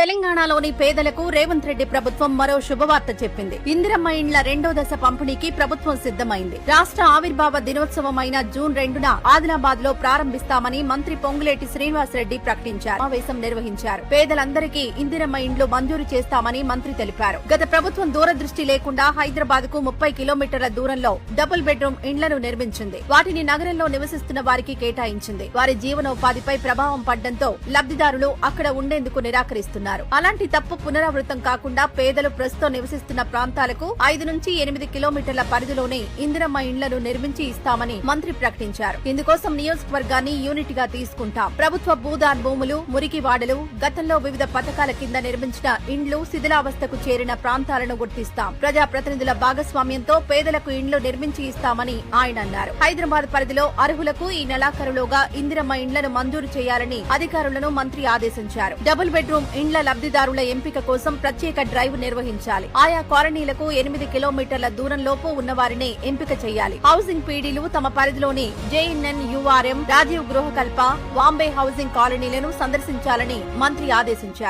తెలంగాణలోని పేదలకు రేవంత్ రెడ్డి ప్రభుత్వం మరో శుభవార్త చెప్పింది. ఇందిరమ్మ ఇండ్ల రెండో దశ పంపిణీకి ప్రభుత్వం సిద్దమైంది. రాష్ట్ర ఆవిర్భావ దినోత్సవమైన జూన్ 2న ఆదిలాబాద్ లో ప్రారంభిస్తామని మంత్రి పొంగులేటి శ్రీనివాసరెడ్డి ప్రకటించారు. సమావేశం నిర్వహించారు. పేదలందరికీ ఇందిరమ్మ ఇండ్లు మంజూరు చేస్తామని మంత్రి తెలిపారు. గత ప్రభుత్వం దూరదృష్టి లేకుండా హైదరాబాద్ కు 30 కిలోమీటర్ల దూరంలో డబుల్ బెడ్రూమ్ ఇండ్లను నిర్మించింది. వాటిని నగరంలో నివసిస్తున్న వారికి కేటాయించింది. వారి జీవనోపాధిపై ప్రభావం పడ్డంతో లబ్దిదారులు అక్కడ ఉండేందుకు నిరాకరిస్తున్నారు. అలాంటి తప్పు పునరావృతం కాకుండా పేదలు ప్రస్తుతం నివసిస్తున్న ప్రాంతాలకు 5 నుంచి 8 కిలోమీటర్ల పరిధిలోనే ఇందిరమ్మ ఇండ్లను నిర్మించి ఇస్తామని మంత్రి ప్రకటించారు. ఇందుకోసం నియోజకవర్గాన్ని యూనిట్ గా తీసుకుంటాం. ప్రభుత్వ భూదాన్ భూములు, మురికి వాడలు, గతంలో వివిధ పథకాల కింద నిర్మించిన ఇండ్లు శిథిలావస్థకు చేరిన ప్రాంతాలను గుర్తిస్తాం. ప్రజాప్రతినిధుల భాగస్వామ్యంతో పేదలకు ఇండ్లు నిర్మించి ఇస్తామని ఆయన అన్నారు. హైదరాబాద్ పరిధిలో అర్హులకు ఈ నెలాఖరులోగా ఇందిరమ్మ ఇండ్లను మంజూరు చేయాలని అధికారులను మంత్రి ఆదేశించారు. డబుల్ బెడ్రూమ్ ఇండ్ల లబ్దిదారుల ఎంపిక కోసం ప్రత్యేక డ్రైవ్ నిర్వహించాలి. ఆయా కాలనీలకు 8 కిలోమీటర్ల దూరంలోపు ఉన్నవారినే ఎంపిక చేయాలి. హౌసింగ్ పీడీలు తమ పరిధిలోని JNN, URM, Rajiv Gruhakalpa, Vambay housing కాలనీలను సందర్శించాలని మంత్రి ఆదేశించారు.